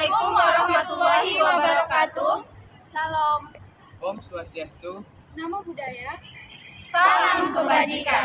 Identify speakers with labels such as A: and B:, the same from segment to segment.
A: Assalamualaikum warahmatullahi wabarakatuh.
B: Shalom.
C: Om Swastiastu.
B: Namo Buddhaya.
A: Salam kebajikan.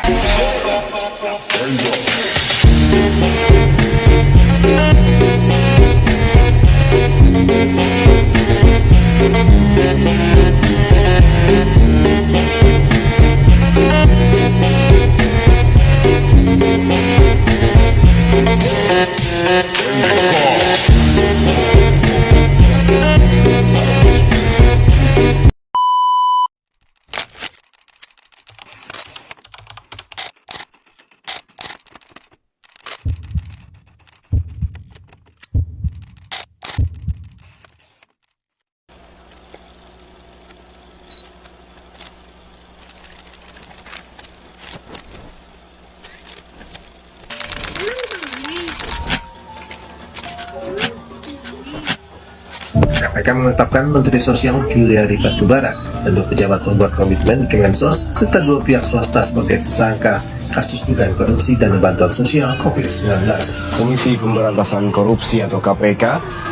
D: KPK menetapkan Menteri Sosial Juliari Batubara dan 2 pejabat pembuat komitmen di Kemensos serta 2 pihak swasta sebagai tersangka kasus dugaan korupsi dana bantuan sosial COVID-19.
E: Komisi Pemberantasan Korupsi atau KPK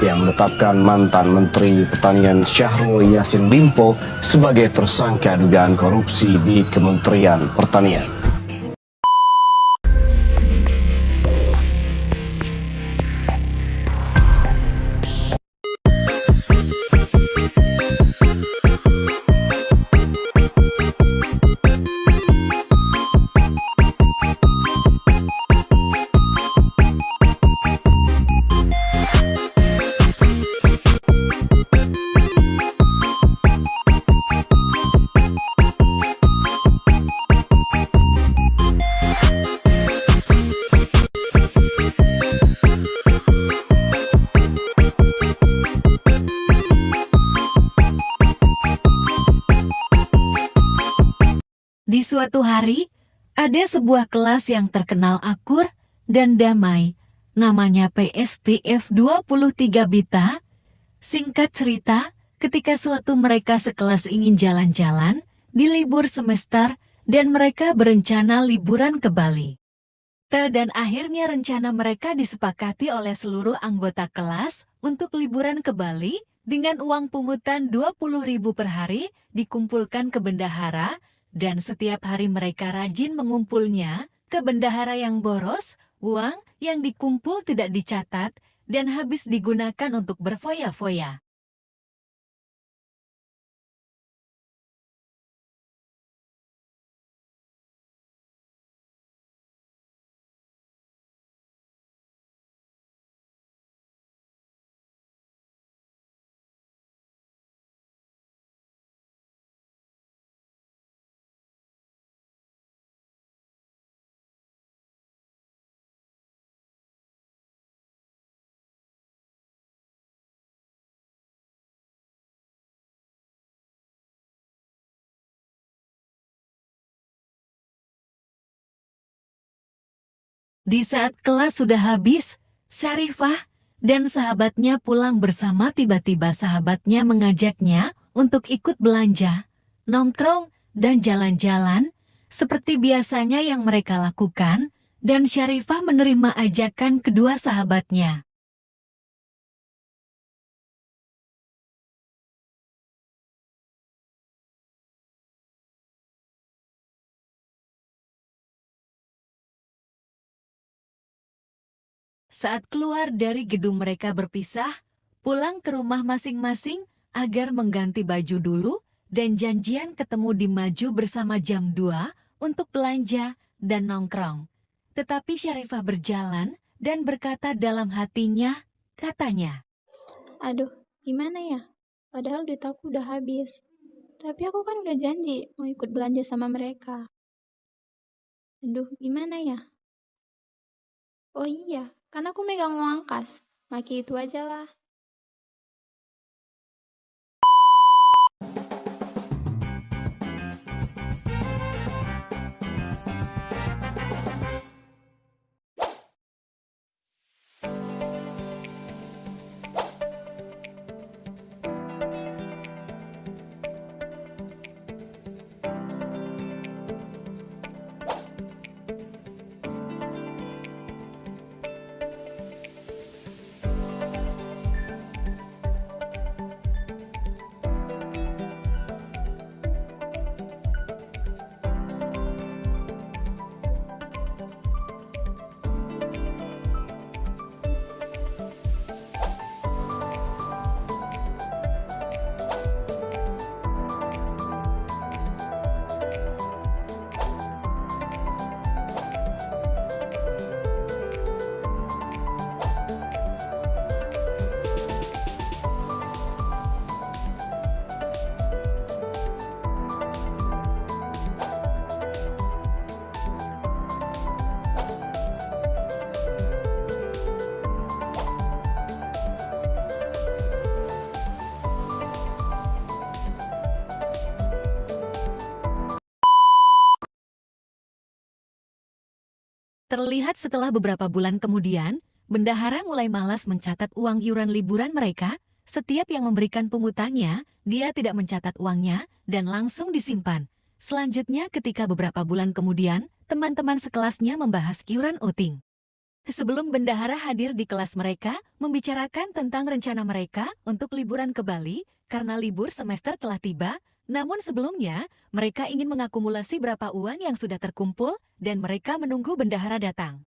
E: yang menetapkan mantan Menteri Pertanian Syahrul Yassin Limpo sebagai tersangka dugaan korupsi di Kementerian Pertanian.
F: Di suatu hari, ada sebuah kelas yang terkenal akur dan damai, namanya PSPF 23 Bita. Singkat cerita, ketika suatu mereka sekelas ingin jalan-jalan di libur semester dan mereka berencana liburan ke Bali. Dan akhirnya rencana mereka disepakati oleh seluruh anggota kelas untuk liburan ke Bali dengan uang pungutan 20.000 per hari dikumpulkan ke bendahara. Dan setiap hari mereka rajin mengumpulnya ke bendahara yang boros, uang yang dikumpul tidak dicatat dan habis digunakan untuk berfoya-foya. Di saat kelas sudah habis, Syarifah dan sahabatnya pulang bersama. Tiba-tiba sahabatnya mengajaknya untuk ikut belanja, nongkrong, dan jalan-jalan seperti biasanya yang mereka lakukan, dan Syarifah menerima ajakan kedua sahabatnya. Saat keluar dari gedung mereka berpisah, pulang ke rumah masing-masing agar mengganti baju dulu dan janjian ketemu di Maju bersama jam 2 untuk belanja dan nongkrong. Tetapi Syarifah berjalan dan berkata dalam hatinya, katanya,
B: Aduh, gimana ya? Padahal duit aku udah habis. Tapi aku kan udah janji mau ikut belanja sama mereka. Aduh, gimana ya? Oh iya, kan aku megang uang kas. Maki itu aja lah.
F: Terlihat setelah beberapa bulan kemudian, bendahara mulai malas mencatat uang iuran liburan mereka. Setiap yang memberikan pungutannya, dia tidak mencatat uangnya dan langsung disimpan. Selanjutnya ketika beberapa bulan kemudian, teman-teman sekelasnya membahas iuran outing. Sebelum bendahara hadir di kelas mereka, membicarakan tentang rencana mereka untuk liburan ke Bali, karena libur semester telah tiba. Namun sebelumnya, mereka ingin mengakumulasi berapa uang yang sudah terkumpul dan mereka menunggu bendahara datang.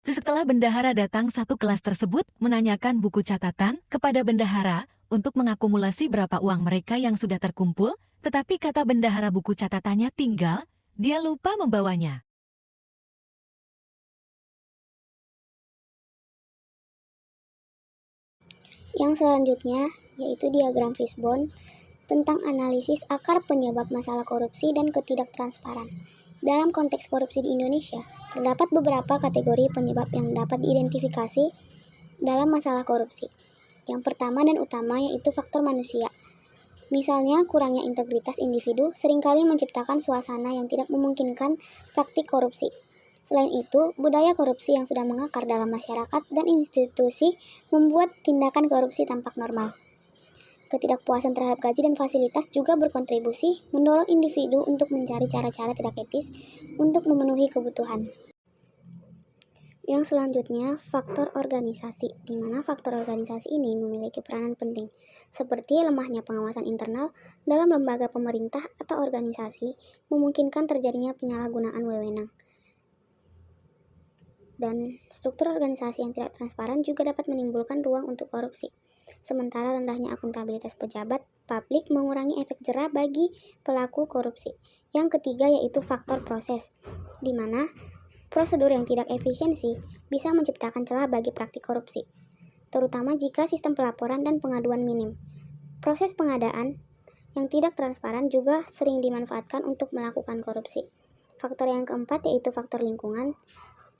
F: Setelah bendahara datang, satu kelas tersebut menanyakan buku catatan kepada bendahara untuk mengakumulasi berapa uang mereka yang sudah terkumpul, tetapi kata bendahara buku catatannya tinggal, dia lupa membawanya.
G: Yang selanjutnya yaitu diagram fishbone tentang analisis akar penyebab masalah korupsi dan ketidaktransparan. Dalam konteks korupsi di Indonesia, terdapat beberapa kategori penyebab yang dapat diidentifikasi dalam masalah korupsi. Yang pertama dan utama yaitu faktor manusia. Misalnya, kurangnya integritas individu seringkali menciptakan suasana yang tidak memungkinkan praktik korupsi. Selain itu, budaya korupsi yang sudah mengakar dalam masyarakat dan institusi membuat tindakan korupsi tampak normal. Ketidakpuasan terhadap gaji dan fasilitas juga berkontribusi mendorong individu untuk mencari cara-cara tidak etis untuk memenuhi kebutuhan. Yang selanjutnya, faktor organisasi, di mana faktor organisasi ini memiliki peranan penting, seperti lemahnya pengawasan internal dalam lembaga pemerintah atau organisasi, memungkinkan terjadinya penyalahgunaan wewenang. Dan struktur organisasi yang tidak transparan juga dapat menimbulkan ruang untuk korupsi. Sementara rendahnya akuntabilitas pejabat publik mengurangi efek jera bagi pelaku korupsi. Yang ketiga yaitu faktor proses, di mana prosedur yang tidak efisiensi bisa menciptakan celah bagi praktik korupsi, terutama jika sistem pelaporan dan pengaduan minim. Proses pengadaan yang tidak transparan juga sering dimanfaatkan untuk melakukan korupsi. Faktor yang keempat yaitu faktor lingkungan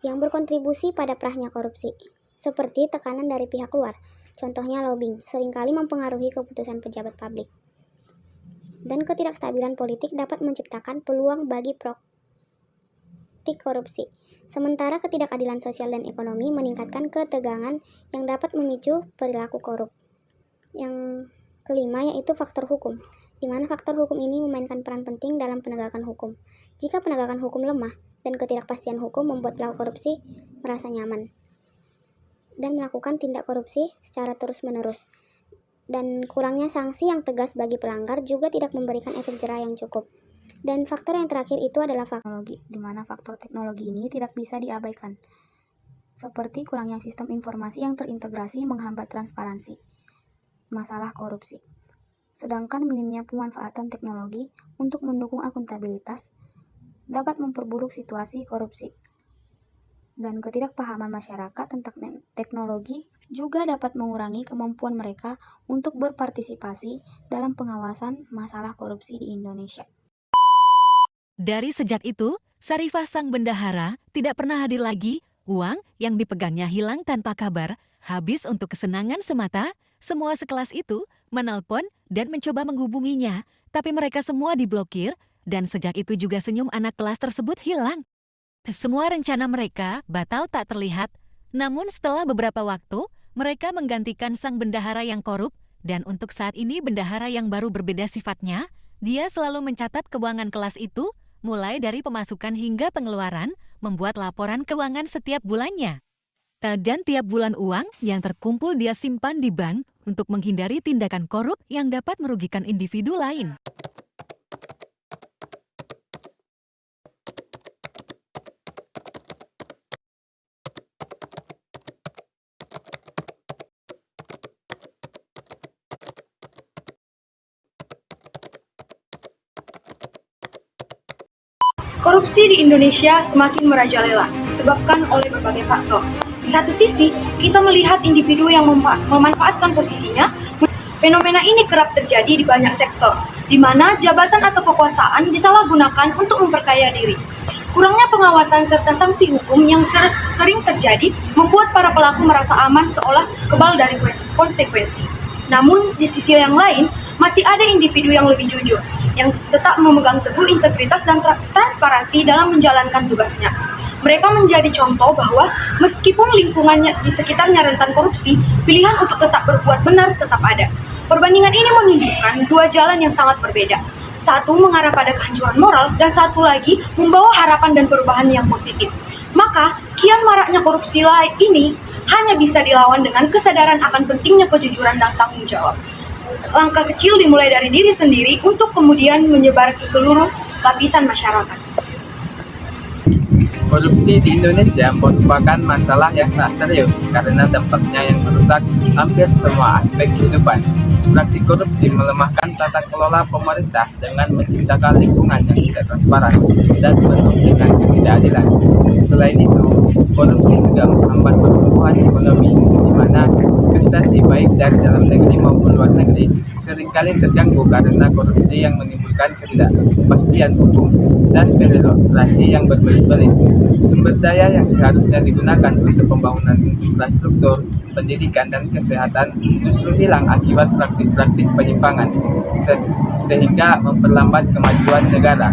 G: yang berkontribusi pada perahnya korupsi, seperti tekanan dari pihak luar, contohnya lobbying, seringkali mempengaruhi keputusan pejabat publik. Dan ketidakstabilan politik dapat menciptakan peluang bagi praktik korupsi. Sementara ketidakadilan sosial dan ekonomi meningkatkan ketegangan yang dapat memicu perilaku korup. Yang kelima yaitu faktor hukum, di mana faktor hukum ini memainkan peran penting dalam penegakan hukum. Jika penegakan hukum lemah dan ketidakpastian hukum membuat pelaku korupsi merasa nyaman dan melakukan tindak korupsi secara terus-menerus. Dan kurangnya sanksi yang tegas bagi pelanggar juga tidak memberikan efek jera yang cukup. Dan faktor yang terakhir itu adalah teknologi, di mana faktor teknologi ini tidak bisa diabaikan, seperti kurangnya sistem informasi yang terintegrasi menghambat transparansi masalah korupsi. Sedangkan minimnya pemanfaatan teknologi untuk mendukung akuntabilitas dapat memperburuk situasi korupsi. Dan ketidakpahaman masyarakat tentang teknologi juga dapat mengurangi kemampuan mereka untuk berpartisipasi dalam pengawasan masalah korupsi di Indonesia.
F: Dari sejak itu, Sarifah sang bendahara tidak pernah hadir lagi. Uang yang dipegangnya hilang tanpa kabar, habis untuk kesenangan semata. Semua sekelas itu menelpon dan mencoba menghubunginya, tapi mereka semua diblokir, dan sejak itu juga senyum anak kelas tersebut hilang. Semua rencana mereka batal tak terlihat, namun setelah beberapa waktu, mereka menggantikan sang bendahara yang korup, dan untuk saat ini bendahara yang baru berbeda sifatnya. Dia selalu mencatat keuangan kelas itu, mulai dari pemasukan hingga pengeluaran, membuat laporan keuangan setiap bulannya. Dan tiap bulan uang yang terkumpul dia simpan di bank untuk menghindari tindakan korup yang dapat merugikan individu lain.
H: Korupsi di Indonesia semakin merajalela disebabkan oleh berbagai faktor. Di satu sisi, kita melihat individu yang memanfaatkan posisinya. Fenomena ini kerap terjadi di banyak sektor, di mana jabatan atau kekuasaan disalahgunakan untuk memperkaya diri. Kurangnya pengawasan serta sanksi hukum yang sering terjadi membuat para pelaku merasa aman seolah kebal dari konsekuensi. Namun, di sisi yang lain, masih ada individu yang lebih jujur, yang tetap memegang teguh integritas dan transparansi dalam menjalankan tugasnya. Mereka menjadi contoh bahwa meskipun lingkungannya di sekitarnya rentan korupsi, pilihan untuk tetap berbuat benar tetap ada. Perbandingan ini menunjukkan dua jalan yang sangat berbeda. Satu mengarah pada kehancuran moral, dan satu lagi membawa harapan dan perubahan yang positif. Maka, kian maraknya korupsi ini hanya bisa dilawan dengan kesadaran akan pentingnya kejujuran dan tanggung jawab. Langkah kecil dimulai dari diri sendiri untuk kemudian menyebar ke seluruh lapisan masyarakat.
C: Korupsi di Indonesia merupakan masalah yang sangat serius karena dampaknya yang merusak hampir semua aspek kehidupan. Praktik korupsi melemahkan tata kelola pemerintah dengan menciptakan lingkungan yang tidak transparan dan penuh dengan ketidakadilan. Selain itu, korupsi juga menghambat pertumbuhan ekonomi, di mana investasi baik dari dalam negeri maupun luar negeri seringkali terganggu karena korupsi yang menimbulkan ketidakpastian hukum dan birokrasi yang berbelit-belit. Sumber daya yang seharusnya digunakan untuk pembangunan infrastruktur, pendidikan, dan kesehatan justru hilang akibat praktik-praktik penyimpangan, sehingga memperlambat kemajuan negara.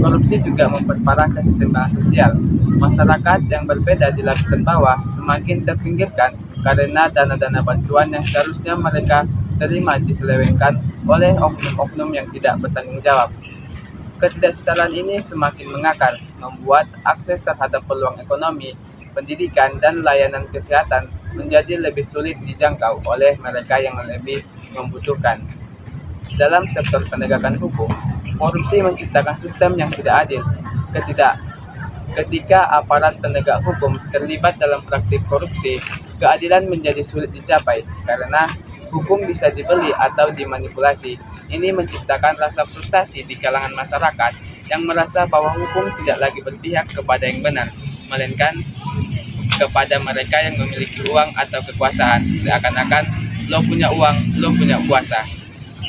C: Korupsi juga memperparah kesetimbangan sosial. Masyarakat yang berbeda di lapisan bawah semakin terpinggirkan karena dana-dana bantuan yang seharusnya mereka terima diselewengkan oleh oknum-oknum yang tidak bertanggung jawab. Ketidaksetaraan ini semakin mengakar, membuat akses terhadap peluang ekonomi, pendidikan, dan layanan kesehatan menjadi lebih sulit dijangkau oleh mereka yang lebih membutuhkan. Dalam sektor penegakan hukum, korupsi menciptakan sistem yang tidak adil. Ketika aparat penegak hukum terlibat dalam praktik korupsi, keadilan menjadi sulit dicapai karena hukum bisa dibeli atau dimanipulasi. Ini menciptakan rasa frustasi di kalangan masyarakat yang merasa bahwa hukum tidak lagi berpihak kepada yang benar, melainkan kepada mereka yang memiliki uang atau kekuasaan, seakan-akan lo punya uang, lo punya kuasa.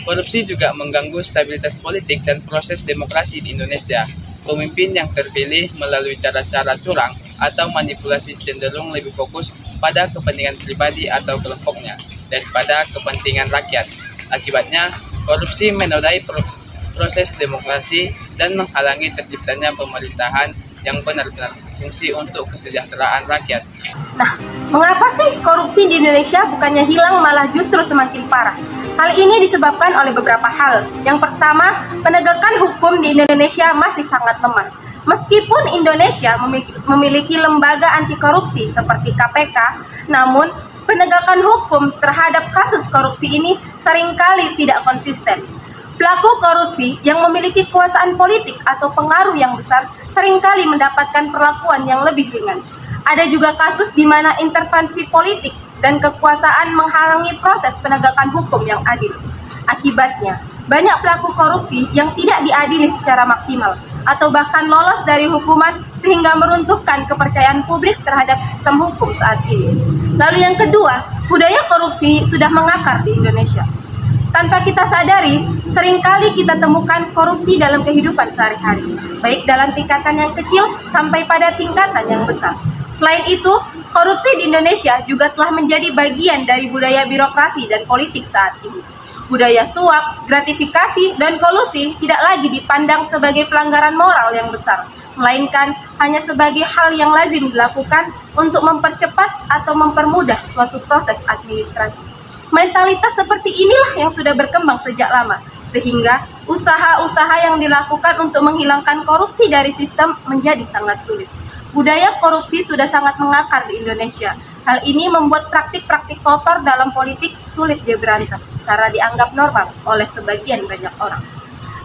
C: Korupsi juga mengganggu stabilitas politik dan proses demokrasi di Indonesia. Pemimpin yang terpilih melalui cara-cara curang atau manipulasi cenderung lebih fokus pada kepentingan pribadi atau kelompoknya daripada kepentingan rakyat. Akibatnya, korupsi menodai proses demokrasi dan menghalangi terciptanya pemerintahan yang benar-benar berfungsi untuk kesejahteraan rakyat.
I: Nah, mengapa sih korupsi di Indonesia bukannya hilang malah justru semakin parah? Hal ini disebabkan oleh beberapa hal. Yang pertama, penegakan hukum di Indonesia masih sangat lemah. Meskipun Indonesia memiliki lembaga anti korupsi seperti KPK, namun penegakan hukum terhadap kasus korupsi ini seringkali tidak konsisten. Pelaku korupsi yang memiliki kekuasaan politik atau pengaruh yang besar seringkali mendapatkan perlakuan yang lebih ringan. Ada juga kasus di mana intervensi politik dan kekuasaan menghalangi proses penegakan hukum yang adil. Akibatnya, banyak pelaku korupsi yang tidak diadili secara maksimal atau bahkan lolos dari hukuman sehingga meruntuhkan kepercayaan publik terhadap sistem hukum saat ini. Lalu yang kedua, budaya korupsi sudah mengakar di Indonesia. Tanpa kita sadari, seringkali kita temukan korupsi dalam kehidupan sehari-hari, baik dalam tingkatan yang kecil sampai pada tingkatan yang besar. Selain itu, korupsi di Indonesia juga telah menjadi bagian dari budaya birokrasi dan politik saat ini. Budaya suap, gratifikasi, dan kolusi tidak lagi dipandang sebagai pelanggaran moral yang besar, melainkan hanya sebagai hal yang lazim dilakukan untuk mempercepat atau mempermudah suatu proses administrasi. Mentalitas seperti inilah yang sudah berkembang sejak lama, sehingga usaha-usaha yang dilakukan untuk menghilangkan korupsi dari sistem menjadi sangat sulit. Budaya korupsi sudah sangat mengakar di Indonesia. Hal ini membuat praktik-praktik kotor dalam politik sulit diberantas karena dianggap normal oleh sebagian banyak orang.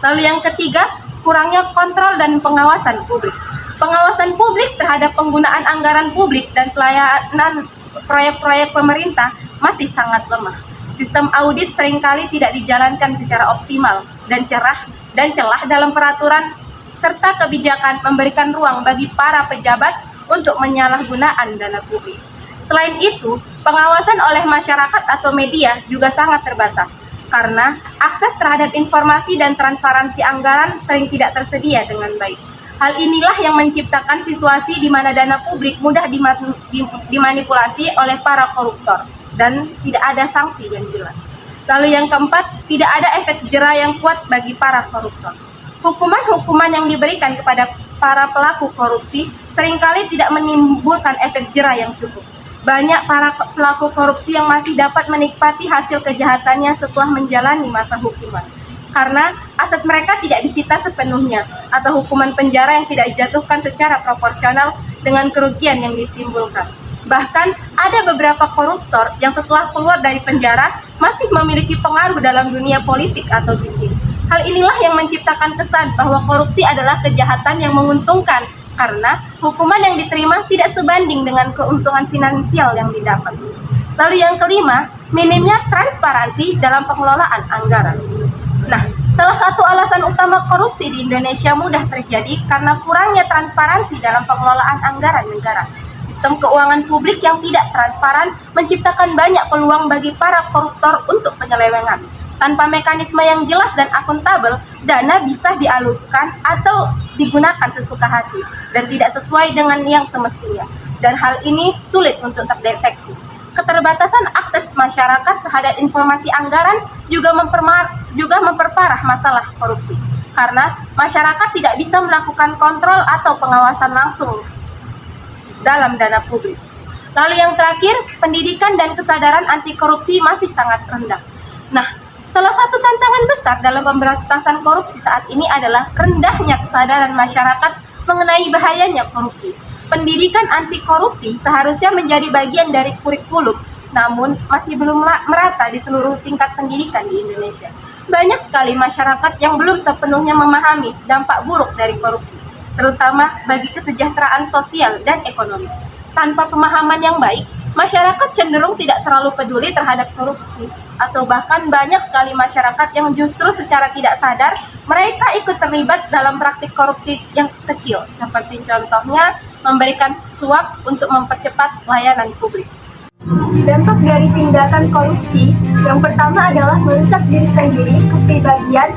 I: Lalu yang ketiga, kurangnya kontrol dan pengawasan publik. Pengawasan publik terhadap penggunaan anggaran publik dan pelayanan proyek-proyek pemerintah masih sangat lemah. Sistem audit seringkali tidak dijalankan secara optimal dan celah dalam peraturan serta kebijakan memberikan ruang bagi para pejabat untuk penyalahgunaan dana publik. Selain itu, pengawasan oleh masyarakat atau media juga sangat terbatas karena akses terhadap informasi dan transparansi anggaran sering tidak tersedia dengan baik. Hal inilah yang menciptakan situasi di mana dana publik mudah dimanipulasi oleh para koruptor dan tidak ada sanksi yang jelas. Lalu yang keempat, tidak ada efek jera yang kuat bagi para koruptor. Hukuman-hukuman yang diberikan kepada para pelaku korupsi seringkali tidak menimbulkan efek jera yang cukup. Banyak para pelaku korupsi yang masih dapat menikmati hasil kejahatannya setelah menjalani masa hukuman. Karena aset mereka tidak disita sepenuhnya atau hukuman penjara yang tidak dijatuhkan secara proporsional dengan kerugian yang ditimbulkan. Bahkan ada beberapa koruptor yang setelah keluar dari penjara masih memiliki pengaruh dalam dunia politik atau bisnis. Hal inilah yang menciptakan kesan bahwa korupsi adalah kejahatan yang menguntungkan karena hukuman yang diterima tidak sebanding dengan keuntungan finansial yang didapat. Lalu yang kelima, minimnya transparansi dalam pengelolaan anggaran. Nah, salah satu alasan utama korupsi di Indonesia mudah terjadi karena kurangnya transparansi dalam pengelolaan anggaran negara. Sistem keuangan publik yang tidak transparan menciptakan banyak peluang bagi para koruptor untuk penyelewengan. Tanpa mekanisme yang jelas dan akuntabel, dana bisa dialurkan atau digunakan sesuka hati dan tidak sesuai dengan yang semestinya. Dan hal ini sulit untuk terdeteksi. Keterbatasan akses masyarakat terhadap informasi anggaran juga memperparah masalah korupsi. Karena masyarakat tidak bisa melakukan kontrol atau pengawasan langsung dalam dana publik. Lalu yang terakhir, pendidikan dan kesadaran anti korupsi masih sangat rendah. Nah, salah satu tantangan besar dalam pemberantasan korupsi saat ini adalah rendahnya kesadaran masyarakat mengenai bahayanya korupsi. Pendidikan anti korupsi seharusnya menjadi bagian dari kurikulum, namun masih belum merata di seluruh tingkat pendidikan di Indonesia. Banyak sekali masyarakat yang belum sepenuhnya memahami dampak buruk dari korupsi, terutama bagi kesejahteraan sosial dan ekonomi. Tanpa pemahaman yang baik, masyarakat cenderung tidak terlalu peduli terhadap korupsi, atau bahkan banyak sekali masyarakat yang justru secara tidak sadar mereka ikut terlibat dalam praktik korupsi yang kecil, seperti contohnya memberikan suap untuk mempercepat layanan publik.
H: Dampak dari tindakan korupsi yang pertama adalah merusak diri sendiri, kepribadian,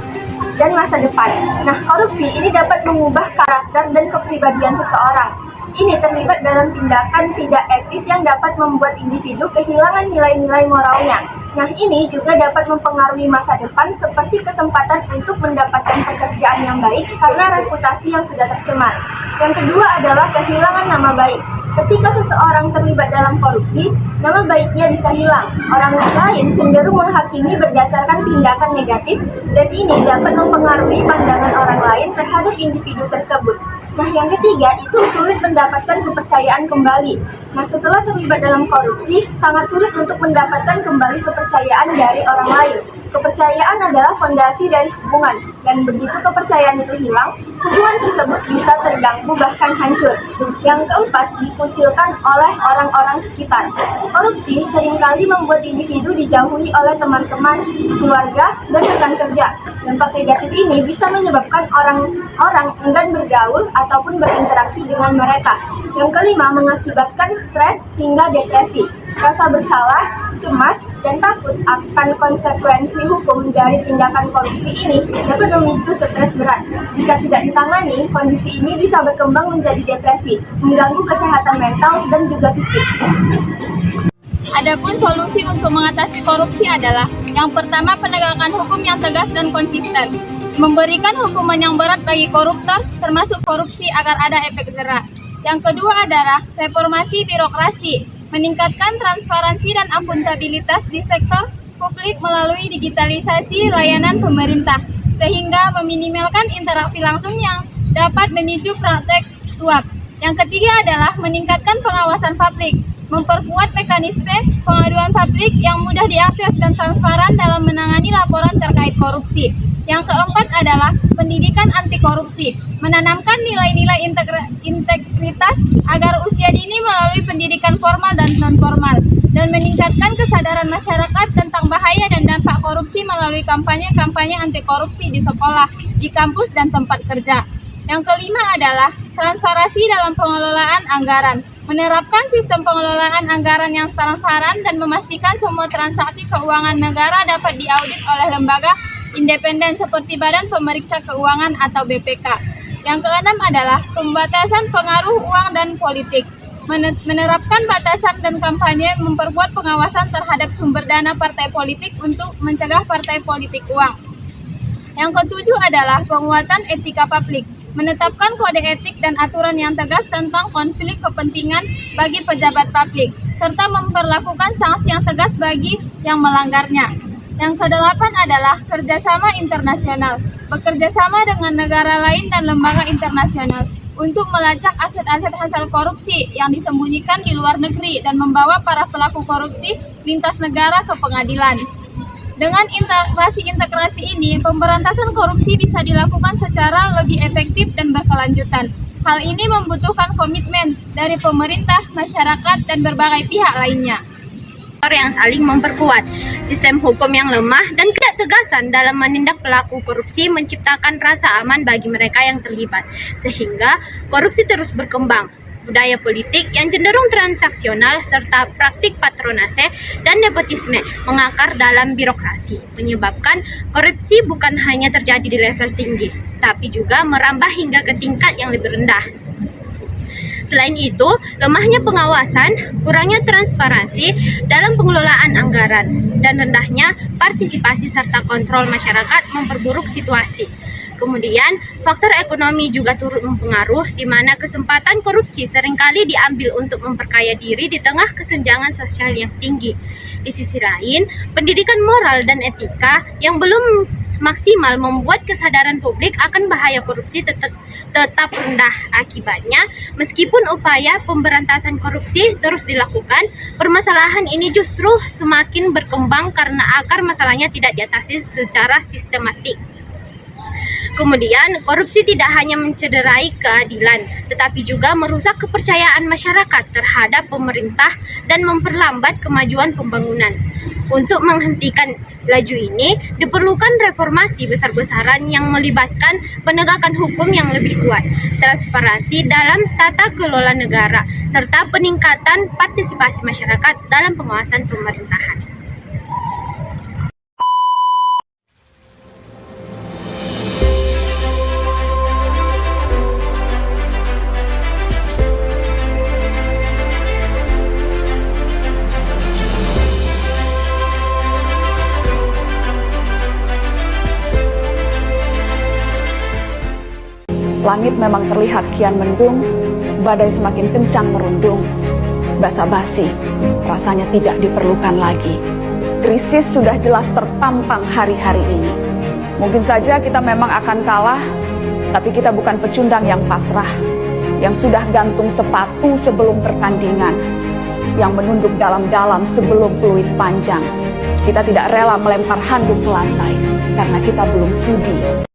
H: dan masa depan. Nah, korupsi ini dapat mengubah karakter dan kepribadian seseorang. Ini terlibat dalam tindakan tidak etis yang dapat membuat individu kehilangan nilai-nilai moralnya. Nah, ini juga dapat mempengaruhi masa depan seperti kesempatan untuk mendapatkan pekerjaan yang baik karena reputasi yang sudah tercemar. Yang kedua adalah kehilangan nama baik. Ketika seseorang terlibat dalam korupsi, nama baiknya bisa hilang. Orang lain cenderung menghakimi berdasarkan tindakan negatif dan ini dapat mempengaruhi pandangan orang lain terhadap individu tersebut. Nah, yang ketiga itu sulit mendapatkan kepercayaan kembali. Nah, setelah terlibat dalam korupsi, sangat sulit untuk mendapatkan kembali kepercayaan dari orang lain. Kepercayaan adalah fondasi dari hubungan, dan begitu kepercayaan itu hilang, hubungan tersebut bisa terganggu bahkan hancur. Yang keempat, dikucilkan oleh orang-orang sekitar. Korupsi seringkali membuat individu dijauhi oleh teman-teman, keluarga, dan rekan kerja. Dampak negatif ini bisa menyebabkan orang-orang enggan bergaul ataupun berinteraksi dengan mereka. Yang kelima, mengakibatkan stres hingga depresi. Rasa bersalah, cemas, dan takut akan konsekuensi hukum dari tindakan korupsi ini dapat memicu stres berat. Jika tidak ditangani, kondisi ini bisa berkembang menjadi depresi, mengganggu kesehatan mental dan juga fisik.
A: Adapun solusi untuk mengatasi korupsi adalah yang pertama, penegakan hukum yang tegas dan konsisten. Memberikan hukuman yang berat bagi koruptor, termasuk korupsi agar ada efek jera. Yang kedua adalah reformasi birokrasi, meningkatkan transparansi dan akuntabilitas di sektor publik melalui digitalisasi layanan pemerintah, sehingga meminimalkan interaksi langsung yang dapat memicu praktek suap. Yang ketiga adalah meningkatkan pengawasan publik, memperkuat mekanisme pengaduan publik yang mudah diakses dan transparan dalam menangani laporan terkait korupsi. Yang keempat adalah pendidikan anti korupsi, menanamkan nilai-nilai integritas agar usia dini melalui pendidikan formal dan non-formal, dan meningkatkan kesadaran masyarakat tentang bahaya dan dampak korupsi melalui kampanye-kampanye anti korupsi di sekolah, di kampus, dan tempat kerja. Yang kelima adalah transparansi dalam pengelolaan anggaran, menerapkan sistem pengelolaan anggaran yang transparan dan memastikan semua transaksi keuangan negara dapat diaudit oleh lembaga independen seperti Badan Pemeriksa Keuangan atau BPK. Yang keenam adalah pembatasan pengaruh uang dan politik, menerapkan batasan dan kampanye, memperkuat pengawasan terhadap sumber dana partai politik untuk mencegah partai politik uang. Yang ketujuh adalah penguatan etika publik, menetapkan kode etik dan aturan yang tegas tentang konflik kepentingan bagi pejabat publik, serta memperlakukan sanksi yang tegas bagi yang melanggarnya. Yang kedelapan adalah kerjasama internasional, bekerja sama dengan negara lain dan lembaga internasional untuk melacak aset-aset hasil korupsi yang disembunyikan di luar negeri dan membawa para pelaku korupsi lintas negara ke pengadilan. Dengan integrasi ini, pemberantasan korupsi bisa dilakukan secara lebih efektif dan berkelanjutan. Hal ini membutuhkan komitmen dari pemerintah, masyarakat, dan berbagai pihak lainnya.
I: Yang saling memperkuat. Sistem hukum yang lemah dan ketidaktegasan dalam menindak pelaku korupsi menciptakan rasa aman bagi mereka yang terlibat, sehingga korupsi terus berkembang. Budaya politik yang cenderung transaksional serta praktik patronase dan nepotisme mengakar dalam birokrasi, menyebabkan korupsi bukan hanya terjadi di level tinggi, tapi juga merambah hingga ke tingkat yang lebih rendah. Selain itu, lemahnya pengawasan, kurangnya transparansi dalam pengelolaan anggaran, dan rendahnya partisipasi serta kontrol masyarakat memperburuk situasi. Kemudian, faktor ekonomi juga turut mempengaruhi, di mana kesempatan korupsi seringkali diambil untuk memperkaya diri di tengah kesenjangan sosial yang tinggi. Di sisi lain, pendidikan moral dan etika yang belum maksimal membuat kesadaran publik akan bahaya korupsi tetap rendah. Akibatnya, meskipun upaya pemberantasan korupsi terus dilakukan, permasalahan ini justru semakin berkembang karena akar masalahnya tidak diatasi secara sistematik. Kemudian, korupsi tidak hanya mencederai keadilan, tetapi juga merusak kepercayaan masyarakat terhadap pemerintah dan memperlambat kemajuan pembangunan. Untuk menghentikan laju ini, diperlukan reformasi besar-besaran yang melibatkan penegakan hukum yang lebih kuat, transparansi dalam tata kelola negara, serta peningkatan partisipasi masyarakat dalam pengawasan pemerintahan.
J: Langit memang terlihat kian mendung, badai semakin kencang merundung. Basa-basi, rasanya tidak diperlukan lagi. Krisis sudah jelas terpampang hari-hari ini. Mungkin saja kita memang akan kalah, tapi kita bukan pecundang yang pasrah, yang sudah gantung sepatu sebelum pertandingan, yang menunduk dalam-dalam sebelum peluit panjang. Kita tidak rela melempar handuk ke lantai, karena kita belum sudi.